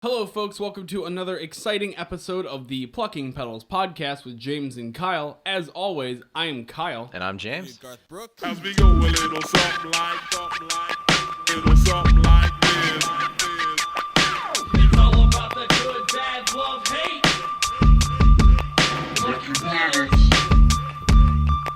Hello, folks. Welcome to another exciting episode of the Plucking Petals podcast with James and Kyle. As always, I am Kyle. And I'm James. As we go a little something like, little something like this. It's all about the good, bad, love, hate.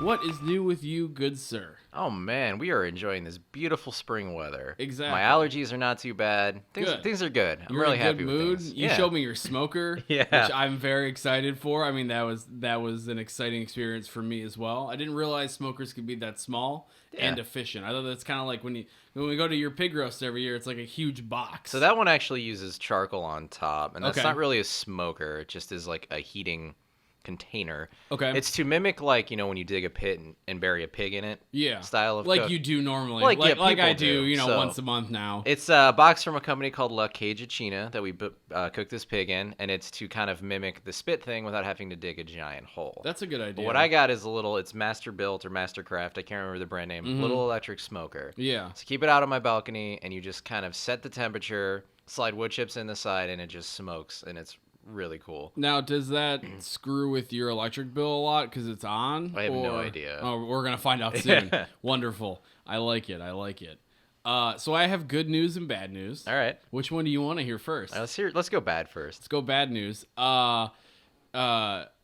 What is new with you, good sir? Oh man, we are enjoying this beautiful spring weather. Exactly. My allergies are not too bad. Good. Things are good. I'm You're really in a good happy mood. with things. You showed me your smoker, Yeah. which I'm very excited for. I mean, that was an exciting experience for me as well. I didn't realize smokers could be that small and efficient. I thought that's kind of like when we go to your pig roast every year, it's like a huge box. So that one actually uses charcoal on top, and that's Okay. not really a smoker. It just is like a heating container. Okay. It's to mimic like, when you dig a pit and bury a pig in it. Yeah. Style of like cook. you do normally. Like, Like I people do, do. So- once a month now. It's a box from a company called La Cagecina that we cooked this pig in, and it's to kind of mimic the spit thing without having to dig a giant hole. That's a good idea. But what I got is it's Master Built or Mastercraft, I can't remember the brand name, little electric smoker. Yeah. So keep it out on my balcony, and you just kind of set the temperature, slide wood chips in the side, and it just smokes, and it's really cool. Now, does that screw with your electric bill a lot because it's on? I have no idea. Oh, we're going to find out soon. Wonderful. I like it. So I have good news and bad news. All right. Which one do you want to hear first? Let's go bad first. Let's go bad news. I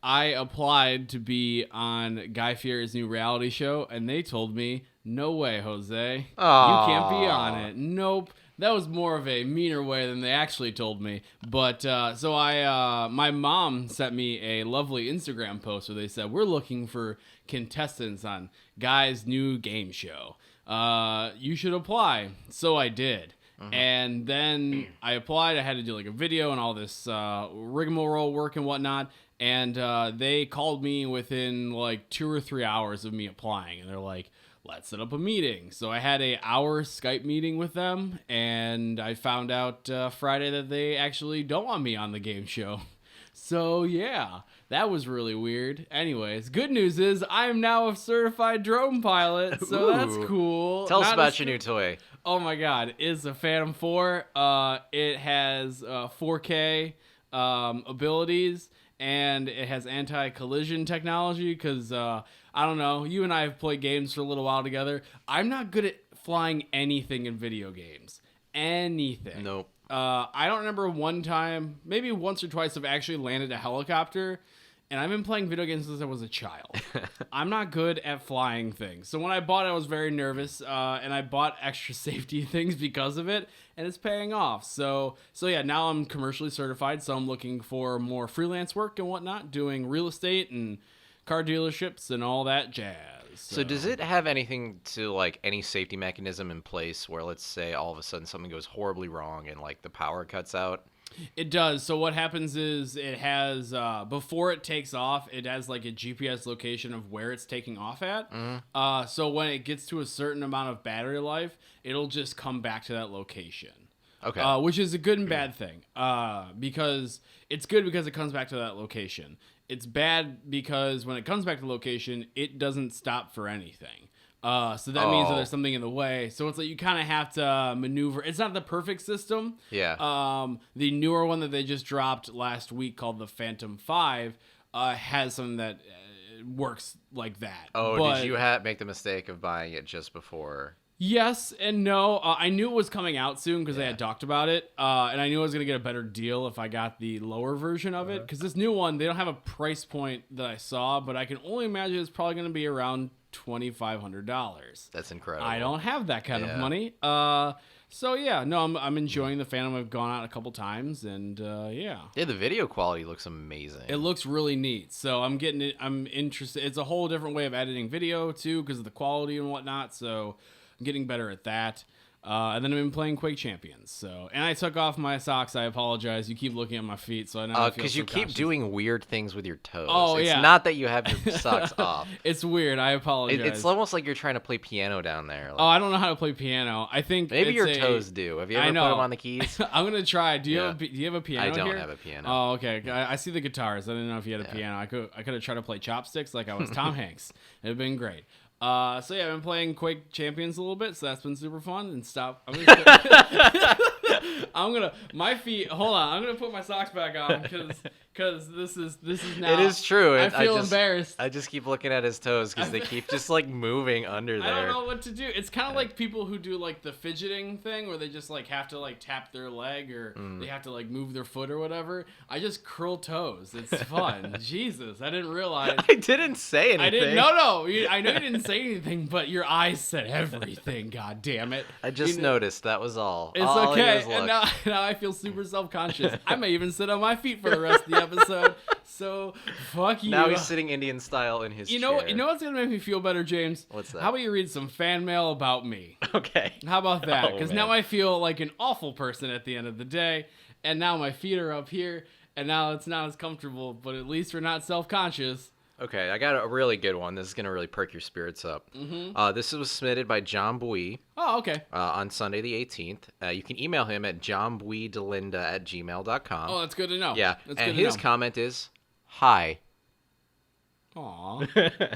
applied to be on Guy Fieri's new reality show, and they told me, no way, Jose. You can't be on it. Nope. That was more of a meaner way than they actually told me. But so my mom sent me a lovely Instagram post where they said, we're looking for contestants on Guy's new game show. You should apply. So I did. And then I applied. I had to do like a video and all this rigmarole work and whatnot. And they called me within like 2 or 3 hours of me applying. And they're like, let's set up a meeting. So I had an hour Skype meeting with them. And I found out Friday that they actually don't want me on the game show. So yeah, that was really weird. Anyways, good news is I am now a certified drone pilot. So that's Ooh. cool. Tell us Not about a your new toy. Oh my god, it's a Phantom 4. It has 4K abilities, and it has anti-collision technology because, I don't know, you and I have played games for a little while together. I'm not good at flying anything in video games. Anything. Nope. I don't remember one time, maybe once or twice, I've actually landed a helicopter. And I've been playing video games since I was a child. I'm not good at flying things. So when I bought it, I was very nervous. And I bought extra safety things because of it. And it's paying off. So yeah, now I'm commercially certified. So I'm looking for more freelance work and whatnot. Doing real estate and car dealerships and all that jazz. So does it have anything to like any safety mechanism in place where, let's say, all of a sudden something goes horribly wrong and like the power cuts out? It does. So what happens is it has, before it takes off, it has like a GPS location of where it's taking off at. So when it gets to a certain amount of battery life, it'll just come back to that location. Okay. Which is a good and bad thing. Because it's good because it comes back to that location. It's bad because when it comes back to the location, it doesn't stop for anything. So that means that there's something in the way. So it's like you kind of have to maneuver. It's not the perfect system. Yeah. The newer one that they just dropped last week called the Phantom 5 has something that works like that. Oh, but did you make the mistake of buying it just before? Yes and no. I knew it was coming out soon because they had talked about it. And I knew I was going to get a better deal if I got the lower version of it. Because this new one, they don't have a price point that I saw, but I can only imagine it's probably going to be around $2,500. That's incredible. I don't have that kind of money. So yeah, no, I'm enjoying the Phantom. I've gone out a couple times, and yeah. Yeah, the video quality looks amazing. It looks really neat. So I'm getting it. I'm interested. It's a whole different way of editing video too, because of the quality and whatnot. So I'm getting better at that. And then I've been playing Quake Champions. So, and I took off my socks. I apologize. You keep looking at my feet, so I know. Because you keep doing weird things with your toes. Oh, it's yeah. not that you have your socks off. It's weird. I apologize. It's almost like you're trying to play piano down there. Like, Oh, I don't know how to play piano. I think maybe it's your toes do. Have you ever I put know. them on the keys? I'm gonna try. Do you Yeah. have a piano? I don't here? have a piano. Oh, okay. I see the guitars. I didn't know if you had a piano. I could have tried to play chopsticks like I was Tom Hanks. It'd been great. So yeah, I've been playing Quake Champions a little bit, so that's been super fun. And stop. I'm gonna my feet. Hold on, I'm gonna put my socks back on because this is now. It is true. I feel embarrassed. I just keep looking at his toes because they keep just like moving under there. I don't know what to do. It's kind of like people who do like the fidgeting thing where they just like have to like tap their leg or they have to like move their foot or whatever. I just curl toes. It's fun. Jesus, I didn't realize. I didn't say anything. I didn't. No. I know you didn't say anything, but your eyes said everything. God damn it. I just noticed. That was all. It's all okay. And now I feel super self-conscious. I may even sit on my feet for the rest of the episode. So fuck you. Now he's sitting Indian style in his chair. You know what's gonna make me feel better, James? What's that? How about you read some fan mail about me? Okay. How about that? Oh, Because man. now I feel like an awful person at the end of the day, and now my feet are up here, and now it's not as comfortable. But at least we're not self-conscious. Okay, I got a really good one. This is going to really perk your spirits up. This was submitted by John Bui Oh, okay. on Sunday the 18th. You can email him at johnbuidelinda@gmail.com. Oh, that's good to know. Yeah, That's and good to his know. comment is, hi. Aw.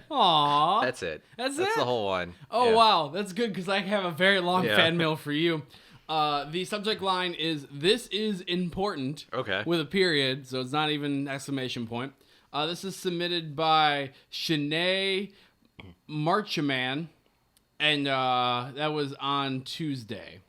Aw. That's it. That's That's it? the whole one. Oh, Yeah. wow. That's good because I have a very long Yeah. fan mail for you. The subject line is, "This is important," Okay. with a period, so it's not even exclamation point. This is submitted by Shanae Marchaman, and that was on Tuesday.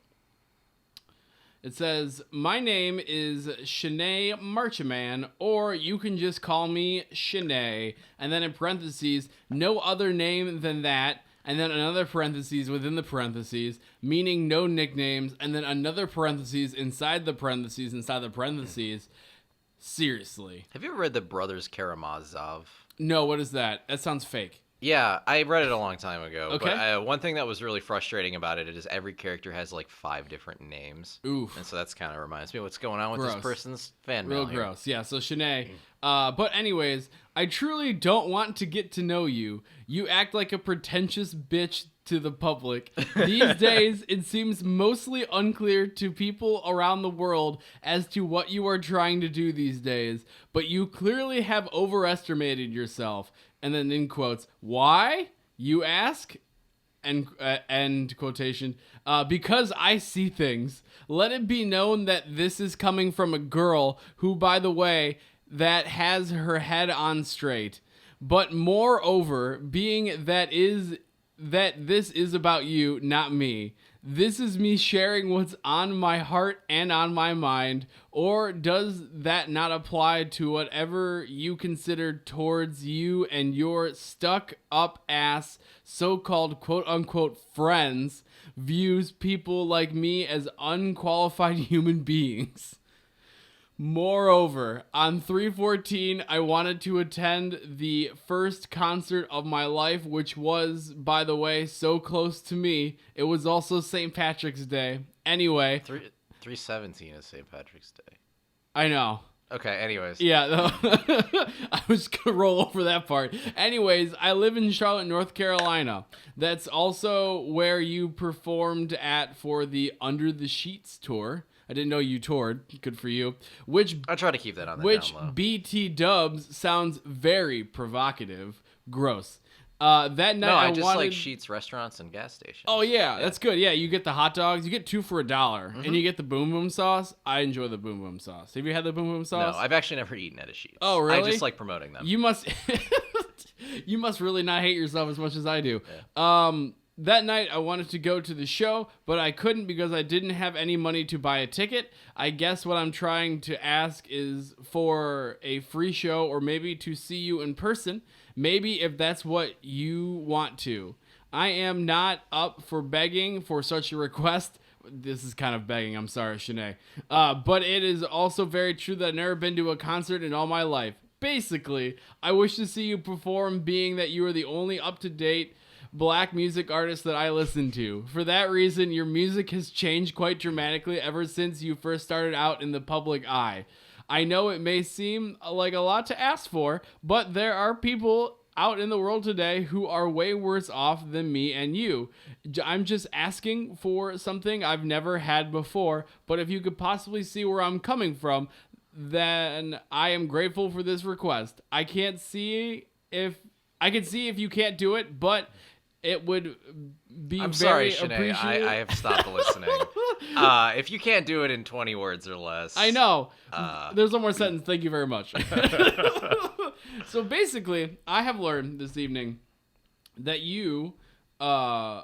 It says, "My name is Shanae Marchaman, or you can just call me Shanae," and then in parentheses, "no other name than that," and then another parentheses within the parentheses, meaning no nicknames, and then another parentheses inside the parentheses inside the parentheses. Seriously. Have you ever read The Brothers Karamazov? No, what is that? That sounds fake. Yeah, I read it a long time ago. Okay. But one thing that was really frustrating about it is every character has like 5 different names. Oof. And so that's kind of reminds me of what's going on with Gross. this person's fan Real mail here. gross. Yeah, so Shanae. But anyways, I truly don't want to get to know you. You act like a pretentious bitch to the public. These days, it seems mostly unclear to people around the world as to what you are trying to do these days, but you clearly have overestimated yourself. And then in quotes, "Why, you ask?" End quotation. "Because I see things. Let it be known that this is coming from a girl who, by the way, that has her head on straight. But moreover, being that this is about you, not me. This is me sharing what's on my heart and on my mind. Or does that not apply to whatever you consider towards you and your stuck up ass so-called quote-unquote friends views people like me as unqualified human beings? Moreover, on 3/14, I wanted to attend the first concert of my life, which was, by the way, so close to me. It was also St. Patrick's Day. Anyway, 3/17 is St. Patrick's Day. I know. Okay, anyways. Yeah, I was going to roll over that part. Anyways, I live in Charlotte, North Carolina. That's also where you performed at for the Under the Sheets tour. I didn't know you toured. Good for you. I try to keep that on the Which down low. BT dubs sounds very provocative. Gross. That night No, I just wanted... like Sheetz restaurants and gas stations. Oh, yeah, that's good. Yeah, you get the hot dogs. You get 2 for $1. And you get the Boom Boom sauce. I enjoy the Boom Boom sauce. Have you had the Boom Boom sauce? No, I've actually never eaten at a Sheetz. Oh, really? I just like promoting them. You must... you must really not hate yourself as much as I do. Yeah. That night, I wanted to go to the show, but I couldn't because I didn't have any money to buy a ticket. I guess what I'm trying to ask is for a free show or maybe to see you in person. Maybe if that's what you want to. I am not up for begging for such a request. This is kind of begging. I'm sorry, Shanae. But it is also very true that I've never been to a concert in all my life. Basically, I wish to see you perform, being that you are the only up-to-date black music artist that I listen to. For that reason, your music has changed quite dramatically ever since you first started out in the public eye. I know it may seem like a lot to ask for, but there are people out in the world today who are way worse off than me and you. I'm just asking for something I've never had before, but if you could possibly see where I'm coming from, then I am grateful for this request. I can see if you can't do it, but it would be I'm very sorry, Shanae. appreciated. I have stopped listening. If you can't do it in 20 words or less. I know. There's one more sentence. Thank you very much. So basically, I have learned this evening that you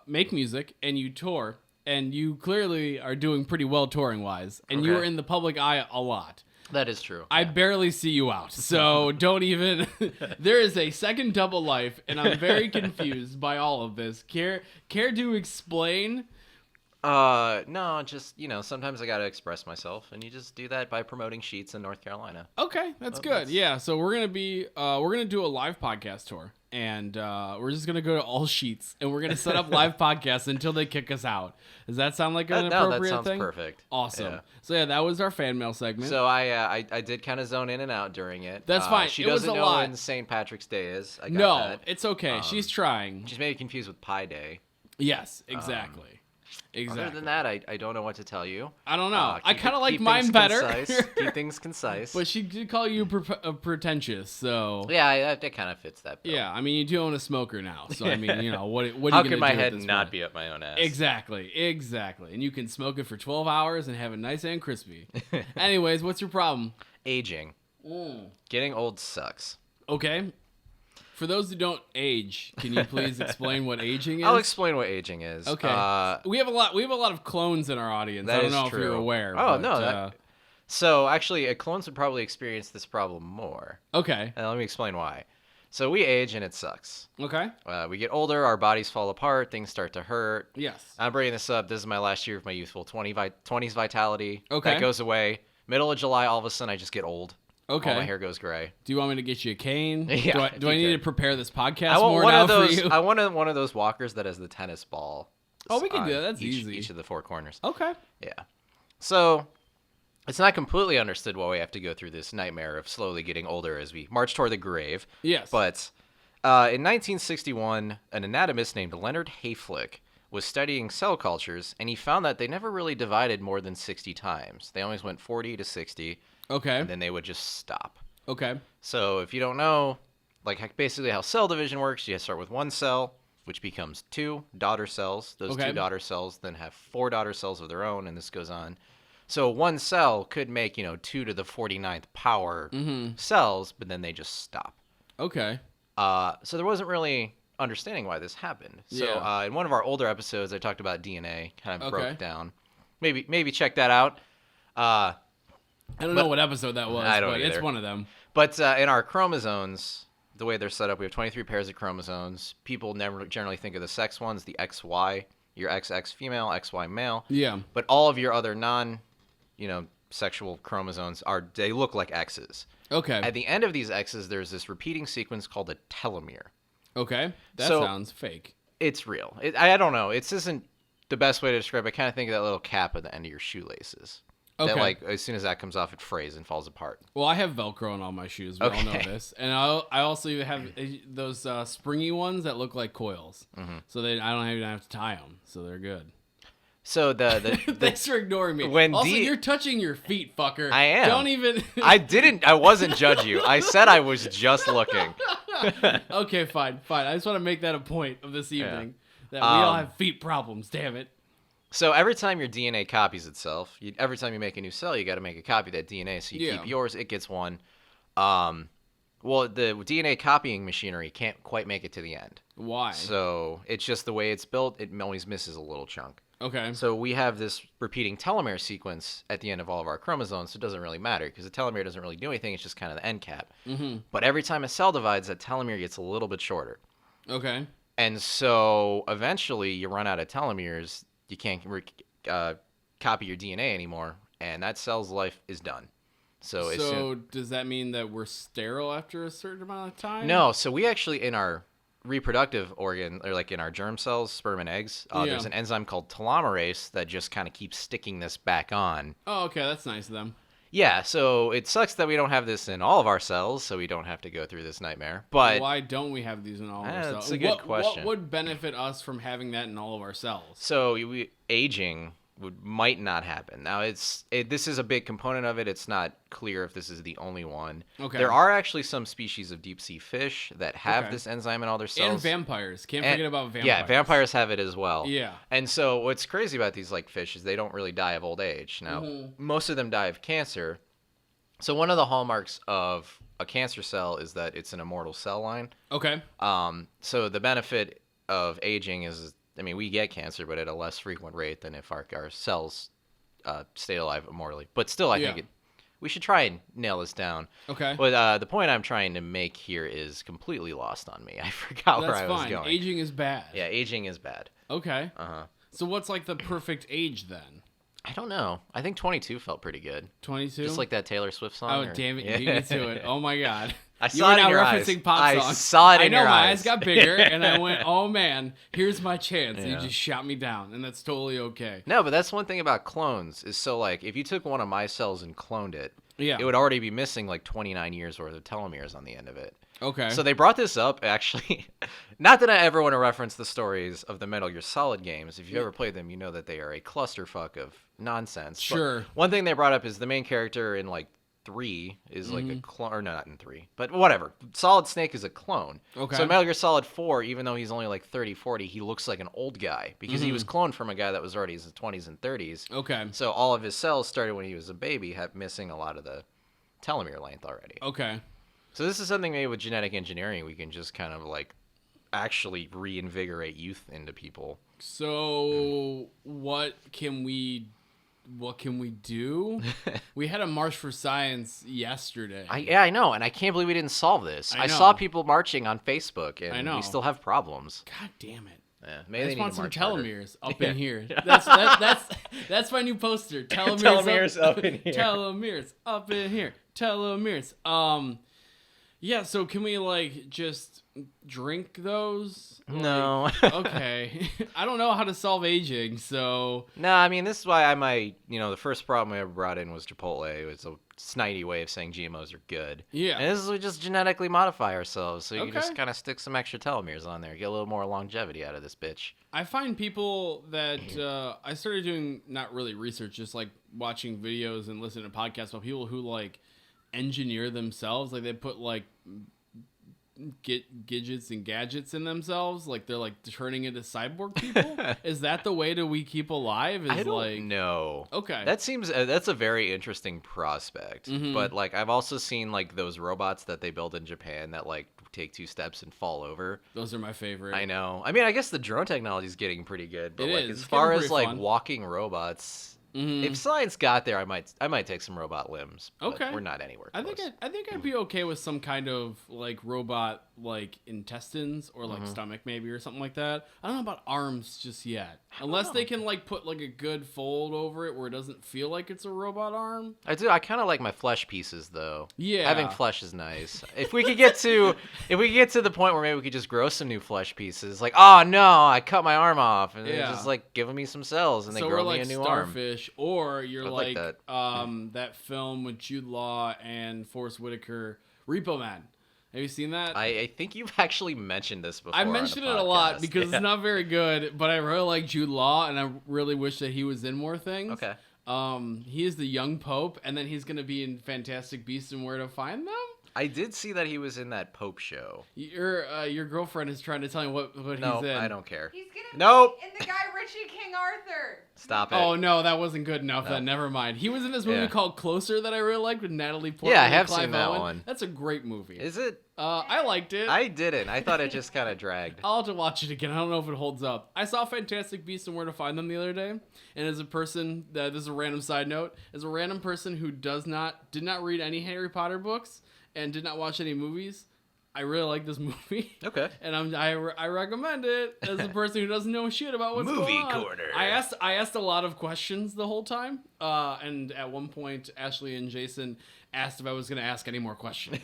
make music and you tour, and you clearly are doing pretty well touring-wise, and you Okay. are in the public eye a lot. That is true. I barely see you out, so don't even. There is a second double life, and I'm very confused by all of this. Care to explain? No, just, sometimes I gotta express myself, and you just do that by promoting Sheets in North Carolina. Okay, that's good. Yeah, so we're gonna do a live podcast tour, and we're just gonna go to all Sheets, and we're gonna set up live podcasts until they kick us out. Does that sound like an appropriate that sounds thing? perfect. Awesome. Yeah. So yeah, that was our fan mail segment. So I did kind of zone in and out during it. That's fine. She It was doesn't a know lot. when St. Patrick's Day is. I got no, that. it's okay. She's trying. She's maybe confused with Pi Day. Yes, exactly. Exactly. Other than that, I don't know what to tell you. I don't know. I Keep kind of like keep mine things better. Concise. Keep things concise. But she did call you pretentious, so Yeah, that kind of fits that bill. yeah. I mean, you do own a smoker now, so I mean, what are you How gonna could my do at head this not point? be up my own ass? Exactly, and you can smoke it for 12 hours and have it nice and crispy. Anyways, what's your problem? Aging. Getting old sucks. Okay. For those who don't age, can you please explain what aging is? I'll explain what aging is. Okay. We have a lot of clones in our audience. I That don't is know true. if you're aware. Oh, but, no. So, actually, clones would probably experience this problem more. okay. And let me explain why. So, we age and it sucks. Okay. We get older, our bodies fall apart, things start to hurt. Yes. I'm bringing this up. This is my last year of my youthful 20s vitality. Okay. That goes away. Middle of July, all of a sudden, I just get old. Okay. All my hair goes gray. Do you want me to get you a cane? Yeah, Do I if you need to could. prepare this podcast I want more one now of those. for you? I want one of those walkers that has the tennis ball. Oh, we can on do that. That's each, easy. Each of the four corners. Okay. Yeah. So, it's not completely understood why we have to go through this nightmare of slowly getting older as we march toward the grave. Yes. But in 1961, an anatomist named Leonard Hayflick was studying cell cultures, and he found that they never really divided more than 60 times. They always went 40 to 60, Okay. and then they would just stop. Okay. So if you don't know, basically how cell division works, you start with one cell, which becomes two daughter cells. Those Okay. two daughter cells then have four daughter cells of their own, and this goes on. So one cell could make, 2 to the 49th power cells, but then they just stop. Okay. So there wasn't really understanding why this happened. So Yeah. in one of our older episodes, I talked about DNA, kind of broke Okay. it down. Maybe check that out. I don't know what episode that was, I don't but it's either. one of them. But in our chromosomes, the way they're set up, we have 23 pairs of chromosomes. People never generally think of the sex ones, the XY, your XX female, XY male. Yeah. But all of your other sexual chromosomes they look like X's. Okay. At the end of these X's, there's this repeating sequence called a telomere. Okay. That So- sounds fake. It's real. I don't know. It isn't the best way to describe it. I kind of think of that little cap at the end of your shoelaces. Okay. That, as soon as that comes off, it frays and falls apart. Well, I have Velcro on all my shoes. We all know Okay. this. And I also have those springy ones that look like coils. Mm-hmm. So I don't even have to tie them. So they're good. So the Thanks for ignoring me. When also, D- you're touching your feet, fucker. I am. Don't even. I wasn't judge you. I said I was just looking. Okay, fine. I just want to make that a point of this evening. That we all have feet problems, damn it. So every time your DNA copies itself, every time you make a new cell, you got to make a copy of that DNA. So you keep yours, it gets one. Well, the DNA copying machinery can't quite make it to the end. Why? So it's just the way it's built. It always misses a little chunk. Okay. So we have this repeating telomere sequence at the end of all of our chromosomes, so it doesn't really matter because the telomere doesn't really do anything. It's just kind of the end cap. Mm-hmm. But every time a cell divides, that telomere gets a little bit shorter. Okay. And so eventually you run out of telomeres. You can't copy your DNA anymore, and that cell's life is done. So does that mean that we're sterile after a certain amount of time? no, so we actually, in our reproductive organ, or in our germ cells, sperm and eggs, there's an enzyme called telomerase that just kind of keeps sticking this back on. Oh, okay. That's nice of them. Yeah, so it sucks that we don't have this in all of our cells, so we don't have to go through this nightmare. But Why don't we have these in all of our cells? That's a good question. What would benefit us from having that in all of our cells? so aging might not happen. Now, this is a big component of it. It's not clear if this is the only one. Okay. There are actually some species of deep sea fish that have this enzyme in all their cells. And vampires. Can't forget about vampires. Yeah, vampires have it as well. Yeah. And so what's crazy about these like fish is they don't really die of old age. Now, most of them die of cancer. So one of the hallmarks of a cancer cell is that it's an immortal cell line. Okay. So the benefit of aging is, I mean, we get cancer, but at a less frequent rate than if our cells stayed alive immortally. But still, I think we should try and nail this down. Okay. But the point I'm trying to make here is completely lost on me. I forgot where I was going. Aging is bad. Yeah, aging is bad. Okay. So what's like the perfect age then? I don't know. I think 22 felt pretty good. 22? Just like that Taylor Swift song. Oh, damn it. You beat me to it. Oh, my God. I saw it in your eyes. I saw it in your eyes. I know, my eyes got bigger, and I went, oh, man, here's my chance. And you just shot me down, and that's totally okay. No, but that's one thing about clones is so, like, if you took one of my cells and cloned it, it would already be missing, like, 29 years worth of telomeres on the end of it. Okay. So they brought this up, actually. Not that I ever want to reference the stories of the Metal Gear Solid games. If you ever played them, you know that they are a clusterfuck of nonsense. Sure. But one thing they brought up is the main character in, like, 3 is like a clone, or no, not in 3, but whatever. Solid Snake is a clone. Okay. So Metal Gear Solid 4, even though he's only like 30, 40, he looks like an old guy because he was cloned from a guy that was already in his 20s and 30s. Okay. So all of his cells started when he was a baby, missing a lot of the telomere length already. Okay. So this is something maybe with genetic engineering we can just kind of like actually reinvigorate youth into people. So what can we do? We had a March for Science yesterday. I know, and I can't believe we didn't solve this. I know. saw people marching on Facebook, and I know. we still have problems. God damn it. Yeah, I maybe just they want need to some march harder. telomeres up in here. That's my new poster. Telomeres up in here. Telomeres up in here. Telomeres. Yeah, so can we like just drink those? No. Okay. I don't know how to solve aging, so No, I mean, this is why I might, the first problem I ever brought in was Chipotle. It was a snidey way of saying GMOs are good. Yeah. And this is we just genetically modify ourselves, so you can Okay. just kind of stick some extra telomeres on there, get a little more longevity out of this bitch. I find people that I started doing not really research, just like watching videos and listening to podcasts about people who like engineer themselves. Like they put like gadgets and gadgets in themselves, like they're like turning into cyborg people. Is that the way that we keep alive? I don't know. Okay. That seems that's a very interesting prospect. But like I've also seen like those robots that they build in Japan that like take 2 steps and fall over. Those are my favorite. I know. I mean, I guess the drone technology is getting pretty good, but It like is. as It's far getting as pretty like fun. walking robots, if science got there, I might take some robot limbs. But Okay. we're not anywhere close. I think I'd be okay with some kind of like robot like intestines or like stomach maybe or something like that. I don't know about arms just yet. Unless they can like put like a good fold over it where it doesn't feel like it's a robot arm. I do. I kind of like my flesh pieces though. Yeah. Having flesh is nice. If we could get to the point where maybe we could just grow some new flesh pieces, like, oh no, I cut my arm off, and Yeah. they're just like giving me some cells and they So grow we're me like a new Starfish, or you're I'd like like that film with Jude Law and Forrest Whitaker, Repo Man. Have you seen that? arm. I think you've actually mentioned this before. I on the mentioned it a lot podcast. because Yeah. it's not very good, but I really like Jude Law, and I really wish that he was in more things. Okay. He is the young Pope, and then he's gonna be in Fantastic Beasts and Where to Find Them. I did see that he was in that Pope show. Your girlfriend is trying to tell me what No, he's in. I don't care. He's gonna Nope. be in the Guy Ritchie King Arthur. Stop it. Oh no, that wasn't good enough. No. Then never mind. He was in this movie Yeah. called Closer that I really liked with Natalie Portman. Yeah, I and have Clive seen that Owen. one. That's a great movie. Is it? I liked it. I didn't. I thought it just kind of dragged. I'll have to watch it again. I don't know if it holds up. I saw Fantastic Beasts and Where to Find Them the other day, and as a person, this is a random side note, as a random person who did not read any Harry Potter books and did not watch any movies, I really like this movie. Okay. And I recommend it as a person who doesn't know shit about what's Movie going on. corner. I asked a lot of questions the whole time, and at one point, Ashley and Jason asked if I was going to ask any more questions.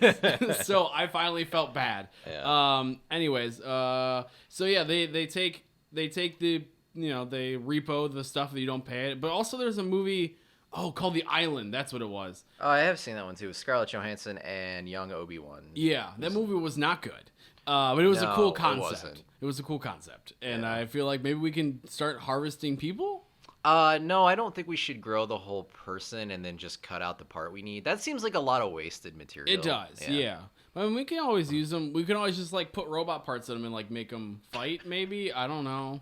So I finally felt bad. Yeah. Anyways, so yeah, they take the they repo the stuff that you don't pay it, but also there's a movie called The Island. That's what it was. Oh, I have seen that one too. Scarlett Johansson and young Obi-Wan. Yeah, that movie was not good. But it was a No, cool it concept. wasn't. It was a cool concept. And Yeah. I feel like maybe we can start harvesting people. No, I don't think we should grow the whole person and then just cut out the part we need. That seems like a lot of wasted material. It does, yeah. I mean, we can always use them. We can always just like put robot parts in them and like make them fight. Maybe, I don't know.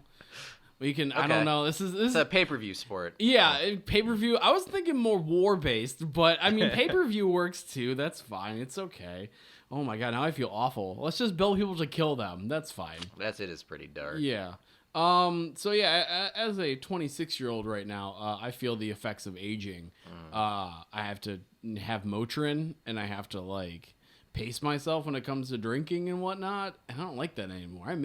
We can. Okay. I don't know. This It's is a pay-per-view sport. Yeah, pay-per-view. I was thinking more war-based, but I mean, pay-per-view works too. That's fine. It's okay. Oh my god, now I feel awful. Let's just build people to kill them. That's fine. It is pretty dark. Yeah. So yeah, as a 26-year-old right now, I feel the effects of aging. I have to have Motrin, and I have to like pace myself when it comes to drinking and whatnot. And I don't like that anymore. I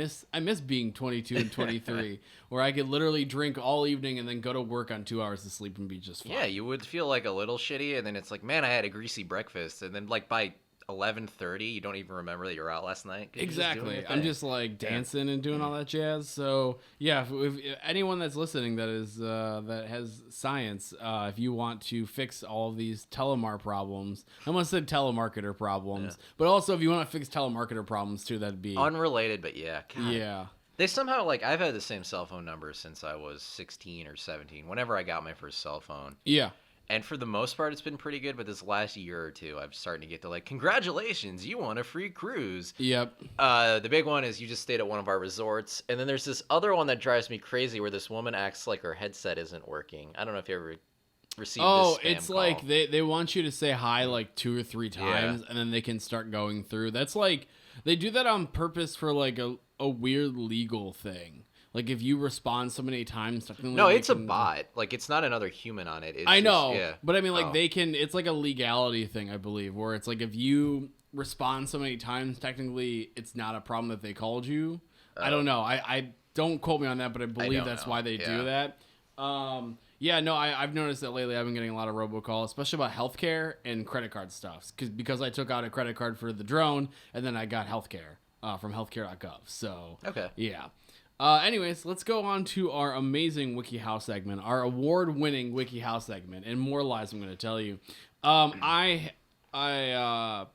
miss being 22 and 23, where I could literally drink all evening and then go to work on 2 hours of sleep and be just fine. Yeah, you would feel like a little shitty, and then it's like, man, I had a greasy breakfast, and then like by 11:30, you don't even remember that you were out last night. Exactly. I'm just like dancing and doing all that jazz. So yeah, if anyone that's listening that is that has science, if you want to fix all of these telemar problems, I almost said telemarketer problems, but also if you want to fix telemarketer problems too, that'd be unrelated. But yeah, God. Yeah. They somehow like I've had the same cell phone number since I was 16 or 17. Whenever I got my first cell phone. Yeah. And for the most part, it's been pretty good. But this last year or two, I'm starting to get to like, congratulations, you won a free cruise. Yep. The big one is you just stayed at one of our resorts. And then there's this other one that drives me crazy where this woman acts like her headset isn't working. I don't know if you ever received this spam it's call. like they want you to say hi like 2 or 3 times, and then they can start going through. That's like, they do that on purpose for like a weird legal thing. Like, if you respond so many times, technically... No, it's a bot. Like, it's not another human on it. It's I know, just, yeah. But I mean, like, they can... It's like a legality thing, I believe, where it's like, if you respond so many times, technically, it's not a problem that they called you. I don't know. I don't quote me on that, but I believe that's why they do that. Yeah, no, I've noticed that lately I've been getting a lot of robocalls, especially about healthcare and credit card stuff. Because I took out a credit card for the drone, and then I got healthcare from healthcare.gov. So, yeah. Anyways, let's go on to our amazing WikiHow segment, our award-winning WikiHow segment, and more lies I'm going to tell you. I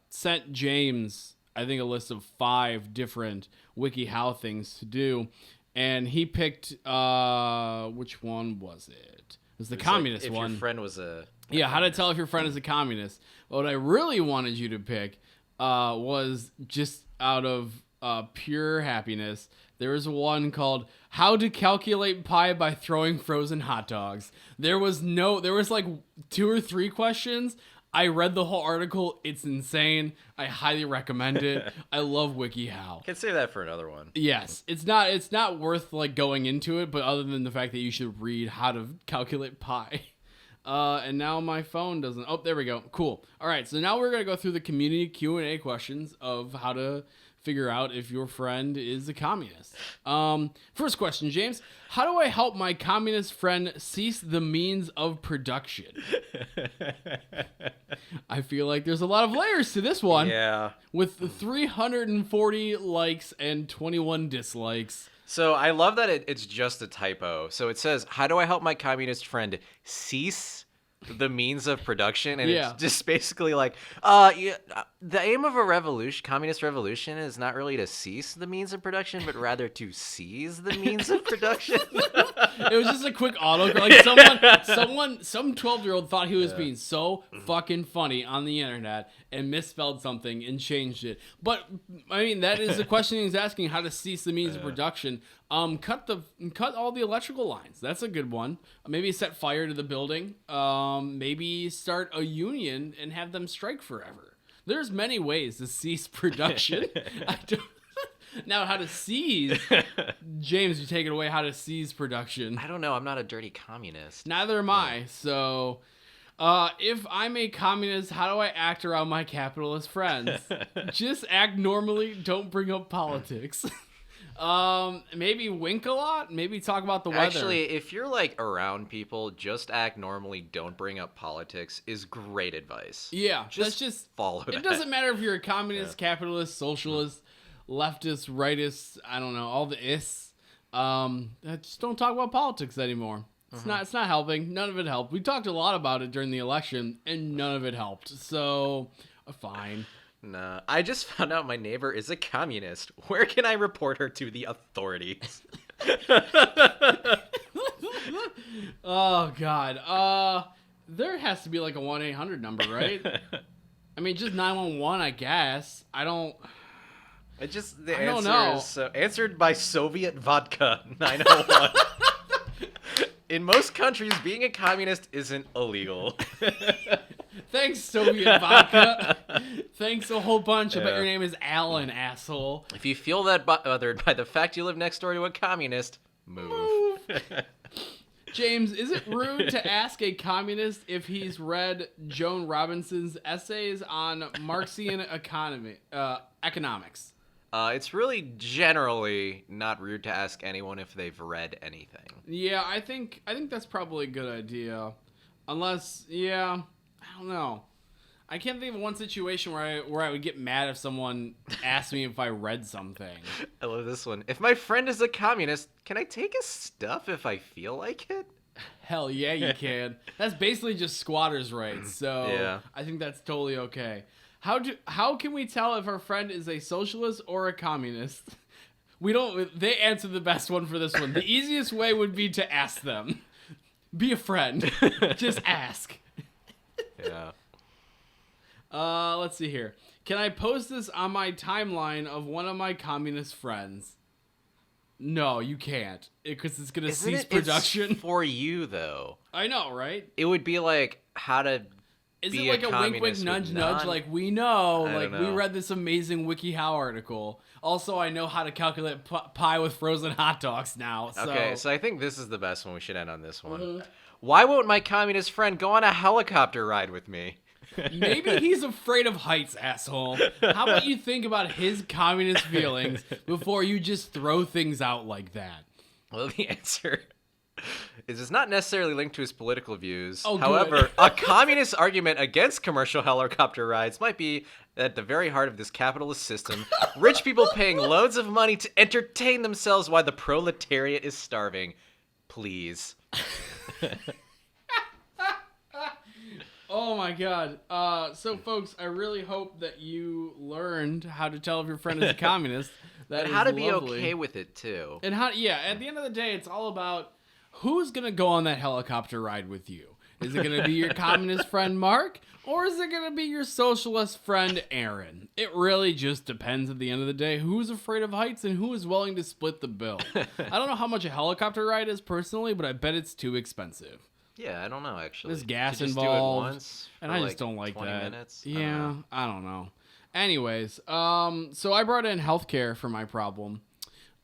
sent James, I think, a list of 5 different WikiHow things to do, and he picked, which one was it? It was the communist like if one. Your friend was a... Yeah, how to tell if your friend is a communist. What I really wanted you to pick was just out of pure happiness. There was one called How to Calculate Pi by Throwing Frozen Hot Dogs. There was like 2 or 3 questions. I read the whole article. It's insane. I highly recommend it. I love WikiHow. Can save that for another one. Yes. It's not worth like going into it, but other than the fact that you should read how to calculate pi. And now my phone doesn't. Oh, there we go. Cool. All right. So now we're going to go through the community Q&A questions of how to figure out if your friend is a communist. First question, James. How do I help my communist friend cease the means of production? I feel like there's a lot of layers to this one. Yeah. With 340 likes and 21 dislikes. So I love that it's just a typo. So it says, how do I help my communist friend cease the means of production? And it's just basically like, the aim of a communist revolution is not really to cease the means of production, but rather to seize the means of production. It was just a quick auto. Like some 12-year-old thought he was being so fucking funny on the internet and misspelled something and changed it. But I mean, that is the question he's asking: how to cease the means of production. Cut all the electrical lines. That's a good one. Maybe set fire to the building. Maybe start a union and have them strike forever. There's many ways to cease production. Now, how to seize? James, you take it away. How to seize production? I don't know. I'm not a dirty communist. Neither am I. So, if I'm a communist, how do I act around my capitalist friends? Just act normally. Don't bring up politics. Maybe wink a lot. Maybe talk about the weather. Actually, if you're like around people, just act normally. Don't bring up politics is great advice. Yeah, just follow that. It doesn't matter if you're a communist, capitalist, socialist, leftist, rightist. I don't know, all the ists. Just don't talk about politics anymore. It's not helping. None of it helped. We talked a lot about it during the election, and none of it helped. So, fine. Nah, I just found out my neighbor is a communist. Where can I report her to the authorities? Oh God. There has to be like a 1-800 number, right? I mean, just 911, I guess. The I don't answer know. is answered by Soviet vodka 901. In most countries, being a communist isn't illegal. Thanks, Soviet vodka. Thanks a whole bunch. I bet Yeah. your name is Alan, asshole. If you feel that bothered by the fact you live next door to a communist, move. James, is it rude to ask a communist if he's read Joan Robinson's essays on Marxian economics? It's really generally not rude to ask anyone if they've read anything. Yeah, I think that's probably a good idea. Unless, I don't know. I can't think of one situation where I would get mad if someone asked me if I read something. I love this one. If my friend is a communist, can I take his stuff if I feel like it? Hell yeah, you can. That's basically just squatters' rights. So Yeah. I think that's totally okay. How can we tell if our friend is a socialist or a communist? They answer the best one for this one. The easiest way would be to ask them. Be a friend. Just ask. Yeah. Let's see here. Can I post this on my timeline of one of my communist friends? No, you can't. Because it's going to cease production. It's for you, though. I know, right? It would be like how to Is be it like a wink, wink, communist nudge, with nudge? Like, we know. I Like, don't we know. read this amazing WikiHow article. Also, I know how to calculate pie with frozen hot dogs now. So. Okay, so I think this is the best one. We should end on this one. Mm-hmm. Why won't my communist friend go on a helicopter ride with me? Maybe he's afraid of heights, asshole. How about you think about his communist feelings before you just throw things out like that? Well, the answer is it's not necessarily linked to his political views. Oh, However, good. a communist argument against commercial helicopter rides might be at the very heart of this capitalist system. Rich people paying loads of money to entertain themselves while the proletariat is starving. Please. Oh my god. So folks, I really hope that you learned how to tell if your friend is a communist. That And is how to be lovely. okay with it, too. And at the end of the day, it's all about who's going to go on that helicopter ride with you. Is it going to be your communist friend, Mark? Or is it going to be your socialist friend, Aaron? It really just depends at the end of the day who's afraid of heights and who is willing to split the bill. I don't know how much a helicopter ride is personally, but I bet it's too expensive. Yeah, I don't know, actually. There's gas You just involved, do it once and for I like just don't like 20 that. minutes? Yeah, I don't know. Anyways, so I brought in healthcare for my problem.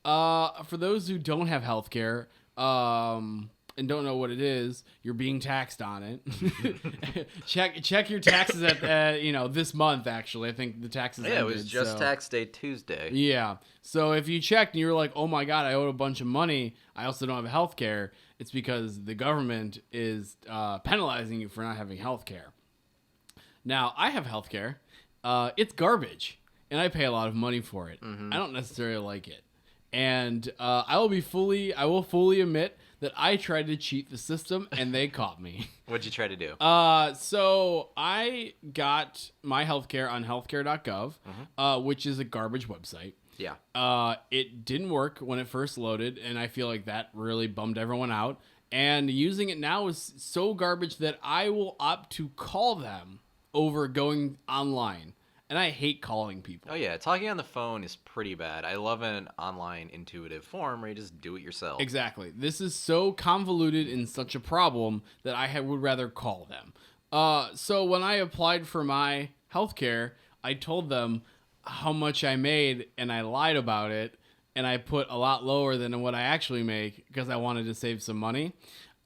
For those who don't have healthcare, and don't know what it is, you're being taxed on it. check your taxes at this month. Actually, I think the taxes. Yeah, it was ended, just so. tax day Tuesday. Yeah. So if you checked and you were like, oh my God, I owed a bunch of money. I also don't have health care. It's because the government is penalizing you for not having health care. Now, I have health care. It's garbage. And I pay a lot of money for it. Mm-hmm. I don't necessarily like it. And I will fully admit that I tried to cheat the system and they caught me. What'd you try to do? So I got my healthcare on healthcare.gov, which is a garbage website. Yeah. It didn't work when it first loaded, and I feel like that really bummed everyone out. And using it now is so garbage that I will opt to call them over going online. And I hate calling people. Oh, yeah. Talking on the phone is pretty bad. I love an online intuitive form where you just do it yourself. Exactly. This is so convoluted and such a problem that I would rather call them. So when I applied for my healthcare, I told them how much I made, and I lied about it, and I put a lot lower than what I actually make because I wanted to save some money.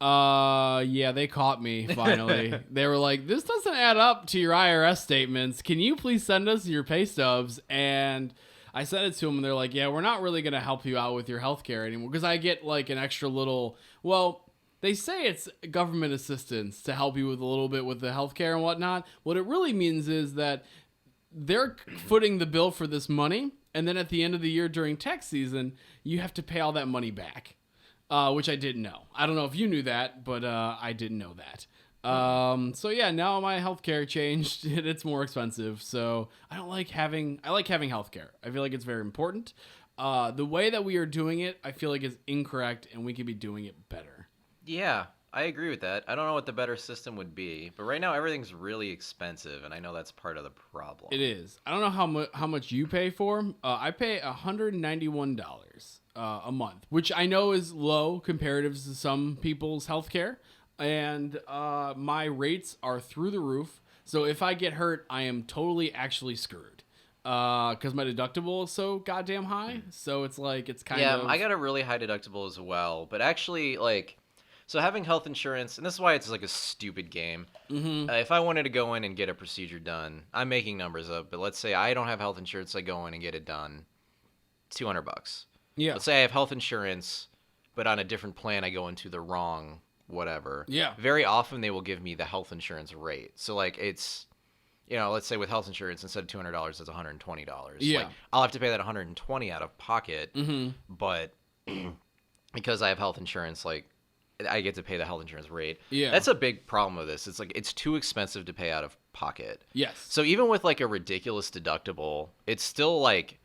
Yeah, they caught me finally. They were like, this doesn't add up to your IRS statements. Can you please send us your pay stubs? And I sent it to them, and they're like, yeah, we're not really going to help you out with your healthcare anymore because I get like an extra little, well, they say it's government assistance to help you with a little bit with the healthcare and whatnot. What it really means is that they're footing the bill for this money, and then at the end of the year during tax season, you have to pay all that money back. Which I didn't know. I don't know if you knew that, but I didn't know that. So yeah, now my healthcare changed and it's more expensive. So I like having healthcare. I feel like it's very important. The way that we are doing it, I feel like is incorrect, and we could be doing it better. Yeah, I agree with that. I don't know what the better system would be, but right now everything's really expensive, and I know that's part of the problem. It is. I don't know how much you pay for. I pay $191 a month, which I know is low comparative to some people's healthcare, and my rates are through the roof. So if I get hurt, I am totally actually screwed. Because my deductible is so goddamn high. So it's like, it's kind of... Yeah, I got a really high deductible as well. But actually, like, so having health insurance, and this is why it's like a stupid game. Mm-hmm. If I wanted to go in and get a procedure done, I'm making numbers up, but let's say I don't have health insurance, I go in and get it done, $200. Yeah. Let's say I have health insurance, but on a different plan, I go into the wrong whatever. Yeah. Very often, they will give me the health insurance rate. So, like, it's... let's say with health insurance, instead of $200, it's $120. Yeah. Like, I'll have to pay that $120 out of pocket, but because I have health insurance, like, I get to pay the health insurance rate. Yeah. That's a big problem with this. It's like, it's too expensive to pay out of pocket. Yes. So even with, like, a ridiculous deductible, it's still, like,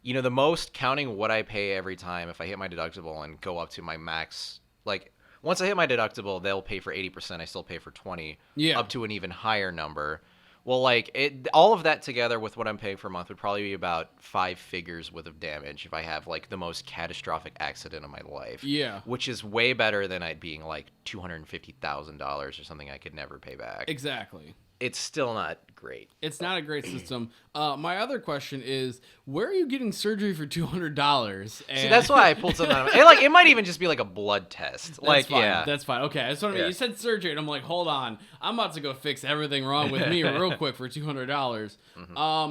the most counting what I pay every time if I hit my deductible and go up to my max, like, once I hit my deductible, they'll pay for 80%. I still pay for 20%. Yeah. Up to an even higher number. Well, like, all of that together with what I'm paying per month would probably be about 5 figures worth of damage if I have, like, the most catastrophic accident of my life. Yeah. Which is way better than it being, like, $250,000 or something I could never pay back. Exactly. It's still not great. It's not a great system. My other question is, where are you getting surgery for $200? See, that's why I pulled something out of it. It might even just be like a blood test. That's fine. Yeah. That's fine. Okay, that's what I mean. Yeah. You said surgery, and I'm like, hold on. I'm about to go fix everything wrong with me real quick for $200.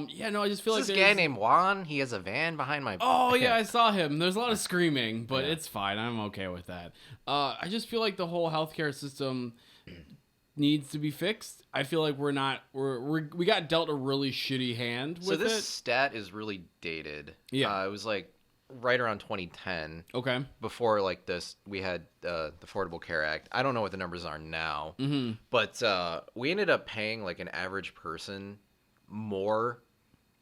Yeah, no, I just feel like This guy named Juan, he has a van behind my... Oh, yeah, I saw him. There's a lot of screaming, but it's fine. I'm okay with that. I just feel like the whole healthcare system needs to be fixed. I feel like we got dealt a really shitty hand with So this it. stat is really dated. Yeah. It was like right around 2010. Okay. Before like this, we had the Affordable Care Act. I don't know what the numbers are now, but we ended up paying like an average person more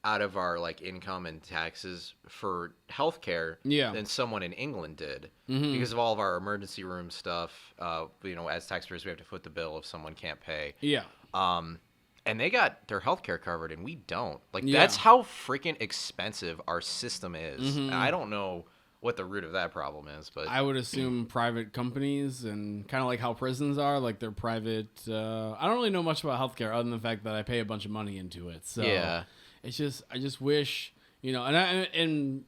out of our like income and taxes for healthcare than someone in England did because of all of our emergency room stuff. As taxpayers, we have to foot the bill if someone can't pay. Yeah. And they got their healthcare covered, and we don't. Like that's how freaking expensive our system is. And I don't know what the root of that problem is, but I would assume private companies and kind of like how prisons are, like they're private. I don't really know much about healthcare other than the fact that I pay a bunch of money into it. So yeah. It's just, I just wish, and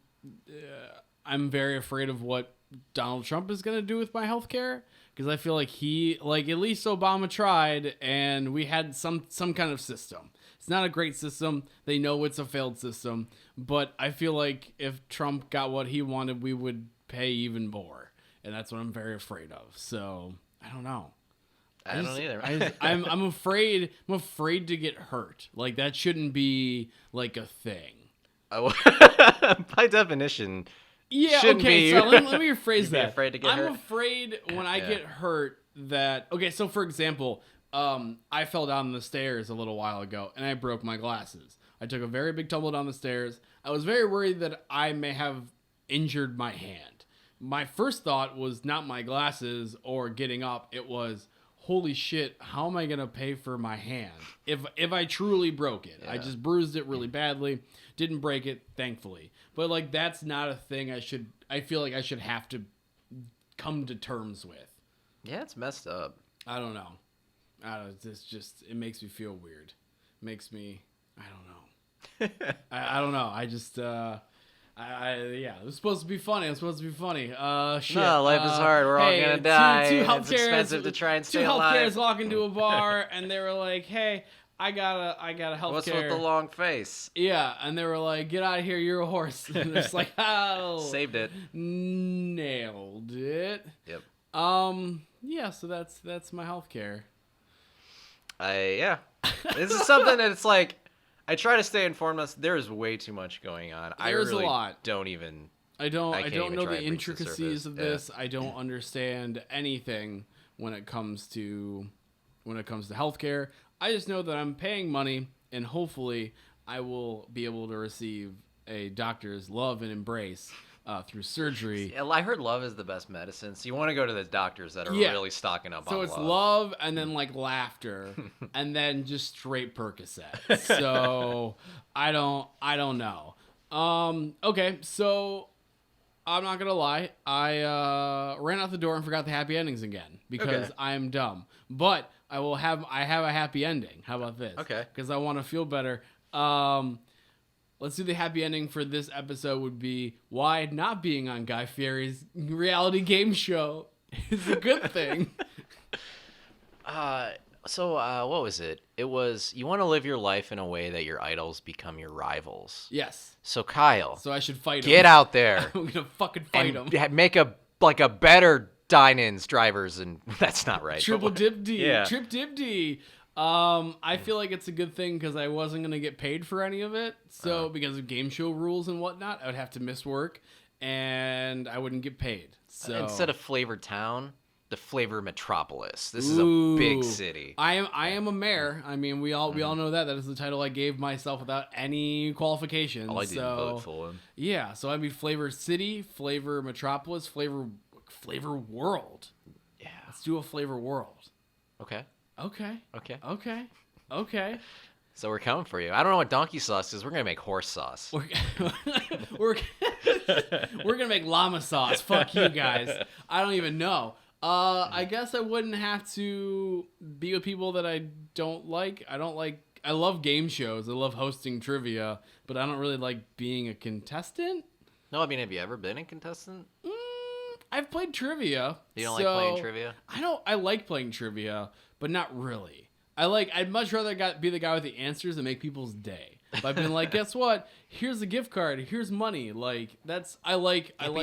I'm very afraid of what Donald Trump is going to do with my healthcare because I feel like at least Obama tried and we had some kind of system. It's not a great system. They know it's a failed system, but I feel like if Trump got what he wanted, we would pay even more. And that's what I'm very afraid of. So I don't know. I don't either. I'm afraid to get hurt. Like that shouldn't be like a thing. By definition, yeah. shouldn't Okay. be. So let me rephrase that. Afraid to get hurt? I'm afraid when I get hurt that. Okay. So for example, I fell down the stairs a little while ago and I broke my glasses. I took a very big tumble down the stairs. I was very worried that I may have injured my hand. My first thought was not my glasses or getting up. It was, holy shit, how am I going to pay for my hand if I truly broke it? I just bruised it really badly, didn't break it, thankfully. But like that's not a thing I feel like I should have to come to terms with. Yeah, it's messed up. I don't know. It makes me feel weird. I don't know. I don't know. I just it was supposed to be funny. Shit. No, life is hard. We're all gonna die. It's Two expensive to try and stay Two alive. healthcares walk into a bar, and they were like, "Hey, I got a healthcare." What's with the long face? Yeah, and they were like, "Get out of here, you're a horse." And it's like, "Oh, Saved it. Nailed it." Yep. Yeah. So that's my healthcare. This is something that it's like. I try to stay informed. There is way too much going on. There's a lot. Don't even. I don't even know try the and reach the intricacies surface. of this. I don't understand anything when it comes to healthcare. I just know that I'm paying money, and hopefully I will be able to receive a doctor's love and embrace through surgery. Yeah, I heard love is the best medicine. So you want to go to the doctors that are really stocking up on love. So it's love and then like laughter and then just straight Percocet. So I don't know. Okay, so I'm not gonna lie. I ran out the door and forgot the happy endings again because I'm dumb. But I have a happy ending. How about this? Okay. Because I want to feel better. Let's do the happy ending for this episode would be why not being on Guy Fieri's reality game show is a good thing. So what was it? It was you want to live your life in a way that your idols become your rivals. Yes. So Kyle. So I should fight him. Get out there. I'm gonna fucking fight him. Make a better dine-ins drivers, and that's not right. Triple dip D. Yeah. Trip dip D. I feel like it's a good thing because I wasn't gonna get paid for any of it. So because of game show rules and whatnot, I would have to miss work, and I wouldn't get paid. So instead of Flavor Town, the Flavor Metropolis. This is a big city. I am a mayor. I mean, we all know that. That is the title I gave myself without any qualifications. All I did was vote for him. Yeah, so I'd be Flavor City, Flavor Metropolis, Flavor World. Yeah. Let's do a Flavor World. Okay. Okay. So we're coming for you. I don't know what donkey sauce is. We're gonna make horse sauce. We're gonna make llama sauce. Fuck you guys. I don't even know. I guess I wouldn't have to be with people that I don't like. I love game shows. I love hosting trivia, but I don't really like being a contestant. No, I mean, have you ever been a contestant? I've played trivia. You don't like playing trivia? I like playing trivia, but not really. I'd much rather be the guy with the answers and make people's day. But I've been like, guess what? Here's a gift card. Here's money. Like but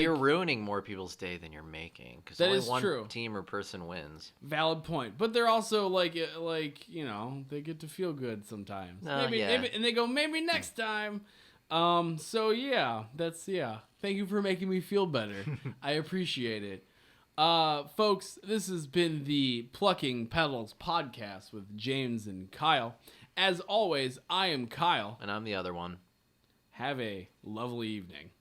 you're ruining more people's day than you're making because only one team or person wins. Valid point. But they're also like they get to feel good sometimes. Maybe, and they go maybe next time. So yeah, Thank you for making me feel better. I appreciate it. Folks, this has been the Plucking Petals podcast with James and Kyle. As always, I am Kyle. And I'm the other one. Have a lovely evening.